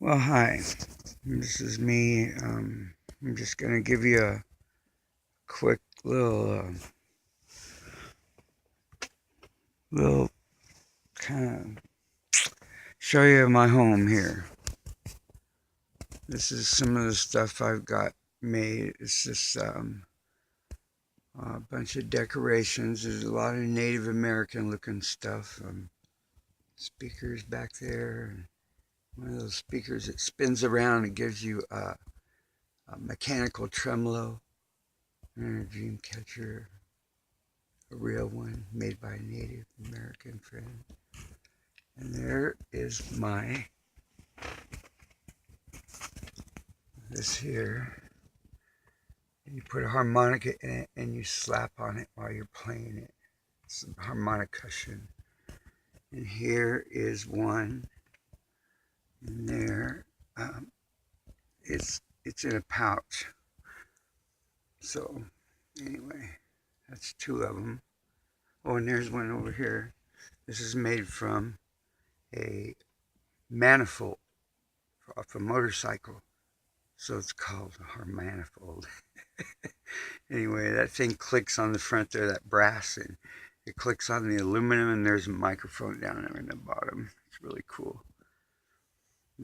Well, hi. This is me. I'm just gonna give you a quick little kind of show you my home here. This is some of the stuff I've got made. It's just a bunch of decorations. There's a lot of Native American looking stuff. Speakers back there. And one of those speakers that spins around and gives you a mechanical tremolo and a dream catcher. A real one made by a Native American friend. And there is this here. And you put a harmonica in it and you slap on it while you're playing it. It's a harmonic cushion. And here is one. And there, it's in a pouch. So anyway, that's two of them. Oh, and there's one over here. This is made from a manifold off a motorcycle. So it's called a harmanifold. Anyway, that thing clicks on the front there, that brass, and it clicks on the aluminum, and there's a microphone down there in the bottom. It's really cool.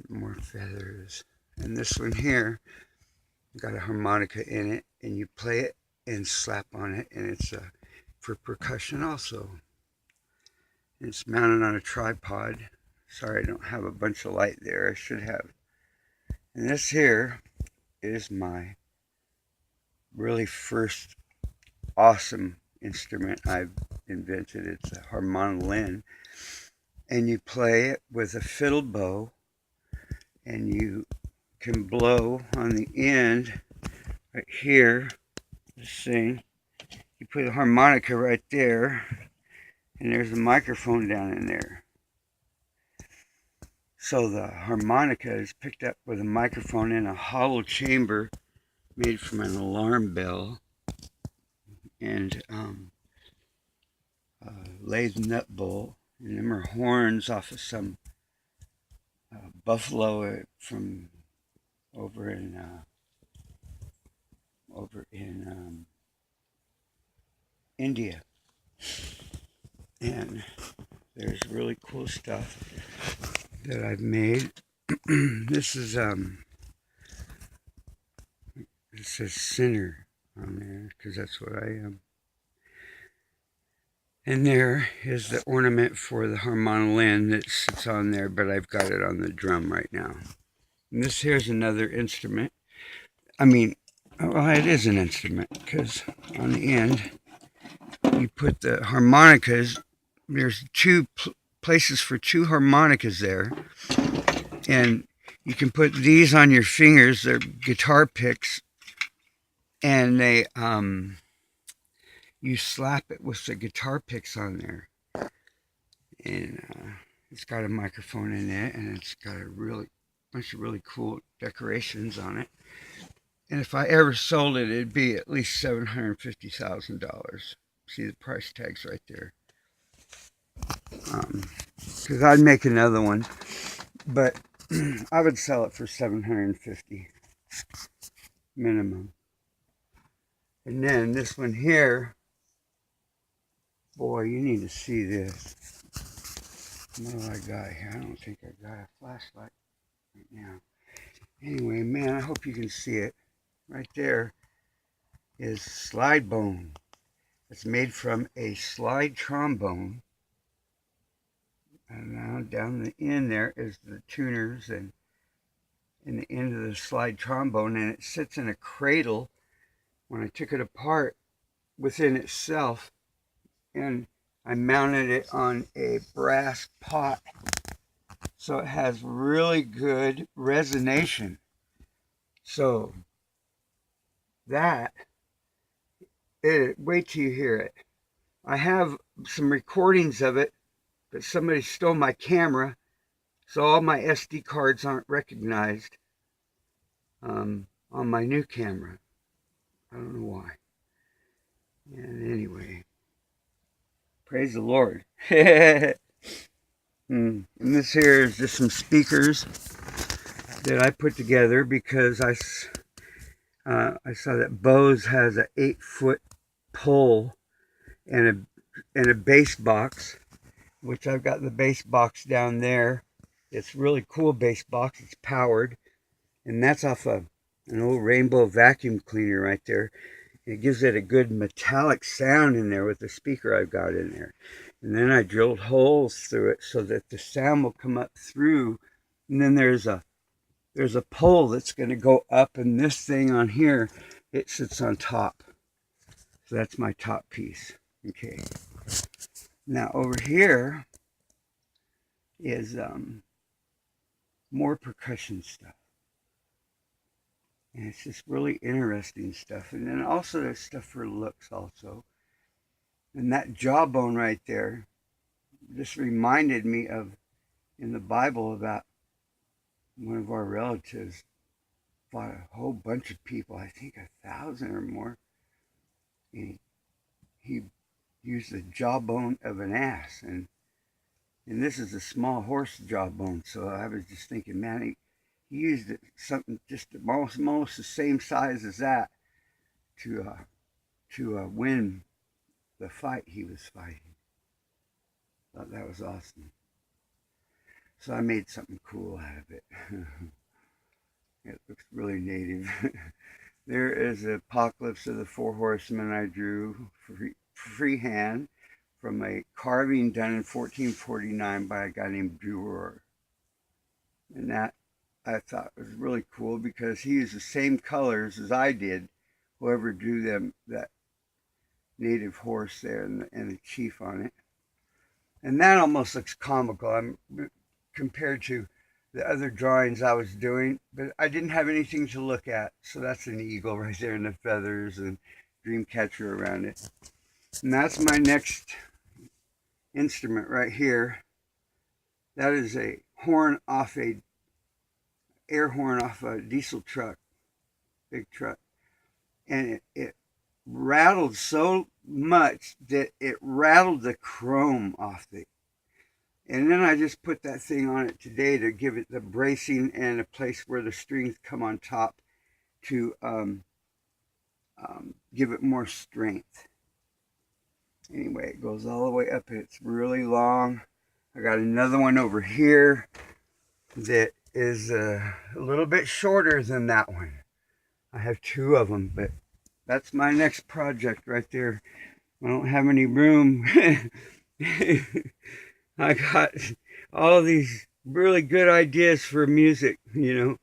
More feathers. And this one here got a harmonica in it, and you play it and slap on it, and it's for percussion also. And it's mounted on a tripod. Sorry I don't have a bunch of light there. I should have. And this here is my really first awesome instrument I've invented. It's a harmoniolin. And you play it with a fiddle bow, and you can blow on the end right here. This thing. You put a harmonica right there, and there's a microphone down in there. So the harmonica is picked up with a microphone in a hollow chamber made from an alarm bell and lathe nut bowl. And them are horns off of some buffalo from over in India. And there's really cool stuff that I've made. This is it says sinner on there because that's what I am. And there is the ornament for the harmoniolin that sits on there, but I've got it on the drum right now. And this here's another instrument. I mean, well, it is an instrument because on the end you put the harmonicas. There's two places for two harmonicas there, and you can put these on your fingers. They're guitar picks, and they you slap it with the guitar picks on there, and it's got a microphone in it, and it's got a bunch of really cool decorations on it. And if I ever sold it, it'd be at least $750,000. See the price tags right there. Because I'd make another one, but I would sell it for $750 minimum. And then this one here, boy, you need to see this. What do I got here? I don't think I got a flashlight right now. Anyway, man, I hope you can see it. Right there is slide bone. It's made from a slide trombone. And now down the end there is the tuners and the end of the slide trombone, and it sits in a cradle. When I took it apart within itself, and I mounted it on a brass pot, so it has really good resonation. So that, wait till you hear it. I have some recordings of it, but somebody stole my camera, so all my SD cards aren't recognized on my new camera. I don't know why. And anyway, praise the Lord. And this here is just some speakers. that I put together because I saw that Bose has an 8-foot pole and a bass box, which I've got the bass box down there. It's a really cool bass box. It's powered, and that's off an old Rainbow vacuum cleaner right there. It gives it a good metallic sound in there with the speaker I've got in there. And then I drilled holes through it so that the sound will come up through. And then there's a pole that's going to go up, and this thing on here, it sits on top. So that's my top piece. Okay. Now over here is more percussion stuff. And it's just really interesting stuff. And then also there's stuff for looks also. And that jawbone right there just reminded me of in the Bible about one of our relatives fought a whole bunch of people, I think 1,000 or more. And he used the jawbone of an ass. And this is a small horse jawbone. So I was just thinking, man, he used it, something just almost the same size as that to win the fight he was fighting. Thought that was awesome. So I made something cool out of it. It looks really native. There is the Apocalypse of the Four Horsemen I drew freehand from a carving done in 1449 by a guy named Durer. And that I thought was really cool because he used the same colors as I did, whoever drew them, that native horse there and the chief on it. And that almost looks comical compared to the other drawings I was doing, but I didn't have anything to look at. So that's an eagle right there and the feathers and dream catcher around it. And that's my next instrument right here. That is a air horn off a diesel truck, big truck. And it rattled so much that it rattled the chrome off it. And then I just put that thing on it today to give it the bracing and a place where the strings come on top to give it more strength. Anyway, it goes all the way up. It's really long. I got another one over here that is a little bit shorter than that one. I have two of them, but that's my next project right there. I don't have any room. I got all these really good ideas for music, and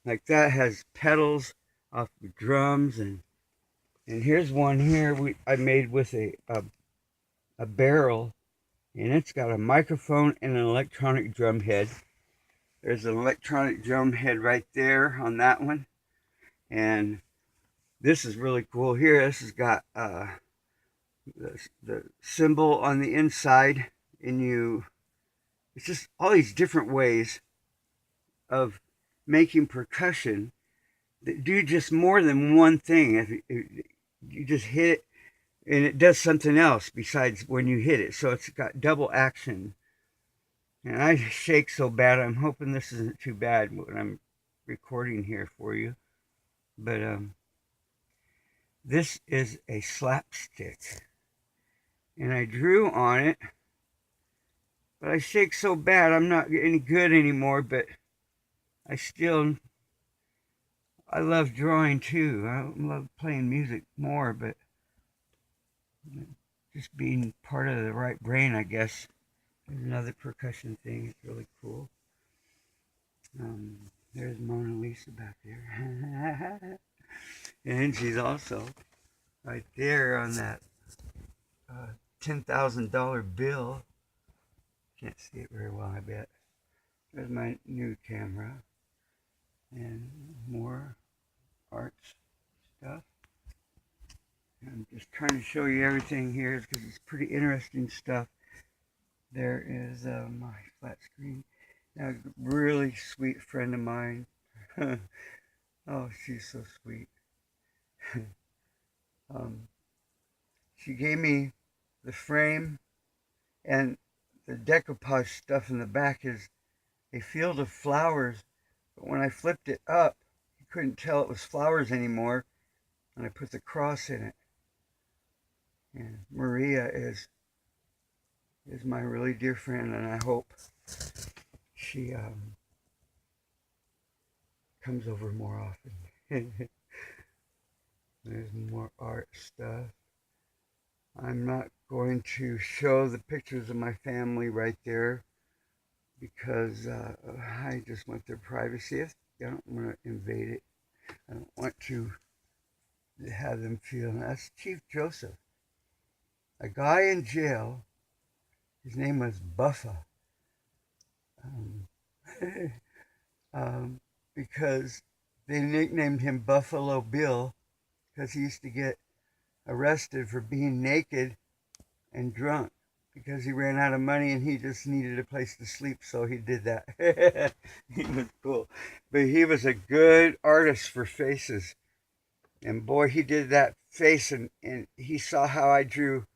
like that has pedals off the drums, and here's one here I made with a barrel, and it's got a microphone and an electronic drum head. There's an electronic drum head right there on that one, and this is really cool here. This has got the cymbal on the inside, and it's just all these different ways of making percussion that do just more than one thing. If you just hit it and it does something else besides when you hit it, so it's got double action. And I shake so bad, I'm hoping this isn't too bad when I'm recording here for you, but this is a slapstick. And I drew on it, but I shake so bad I'm not any good anymore, but I love drawing too. I love playing music more, but just being part of the right brain, I guess. There's another percussion thing. It's really cool. There's Mona Lisa back there. And she's also right there on that $10,000 bill. Can't see it very well, I bet. There's my new camera and more art stuff. I'm just trying to show you everything here because it's pretty interesting stuff. There is my flat screen. Now, a really sweet friend of mine. Oh, she's so sweet. She gave me the frame, and the decoupage stuff in the back is a field of flowers, but when I flipped it up, you couldn't tell it was flowers anymore, and I put the cross in it. And Maria is my really dear friend, and I hope she comes over more often. There's more art stuff. I'm not going to show the pictures of my family right there because I just want their privacy. I don't want to invade it. I don't want to have them feel. That's Chief Joseph, a guy in jail. His name was Buffa, um, because they nicknamed him Buffalo Bill because he used to get arrested for being naked and drunk because he ran out of money and he just needed a place to sleep, so he did that. He was cool. But he was a good artist for faces. And boy, he did that face, and he saw how I drew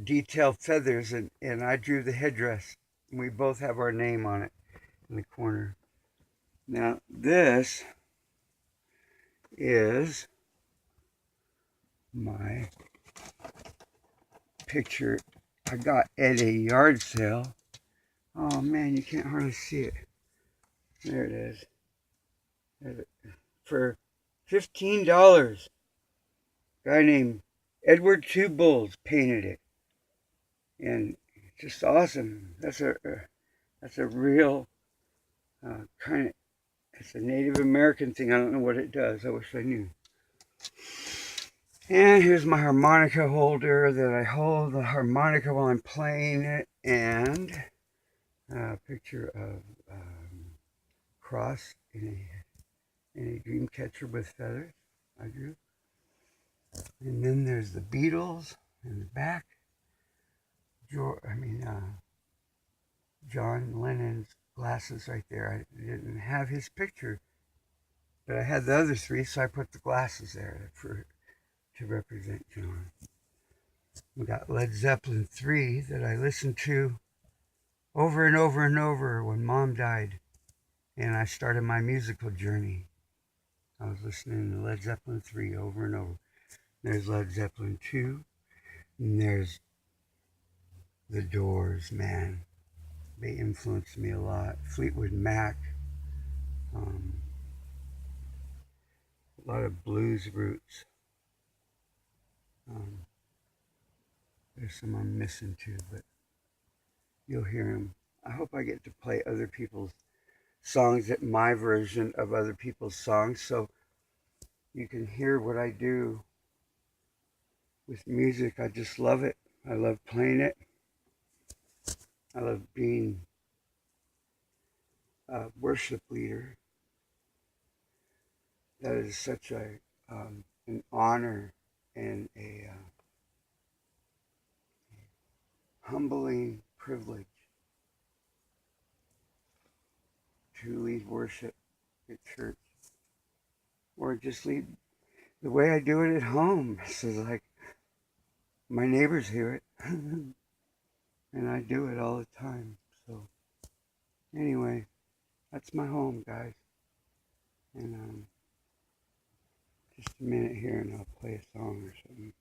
detailed feathers, and I drew the headdress. And we both have our name on it in the corner. Now, this is my picture I got at a yard sale. Oh man, you can't hardly see it. There it is. For $15. A guy named Edward Two Bulls painted it. And it's just awesome. That's a real kind of, it's a Native American thing. I don't know what it does. I wish I knew. And here's my harmonica holder that I hold the harmonica while I'm playing it, and a picture of Cross in a dream catcher with feathers I drew. And then there's the Beatles in the back. John Lennon's glasses right there. I didn't have his picture, but I had the other three, so I put the glasses there to represent John. We got Led Zeppelin 3 that I listened to over and over and over when Mom died, and I started my musical journey. I was listening to Led Zeppelin 3 over and over. There's Led Zeppelin 2, and there's The Doors, man. They influenced me a lot. Fleetwood Mac, a lot of blues roots. There's some I'm missing too, but you'll hear them. I hope I get to play other people's songs at my version of other people's songs, so you can hear what I do with music. I just love it. I love playing it. I love being a worship leader. That is such an honor and a humbling privilege to lead worship at church, or just lead the way I do it at home. So like my neighbors hear it, and I do it all the time. So anyway, that's my home, guys. And just a minute here, and I'll play a song or something.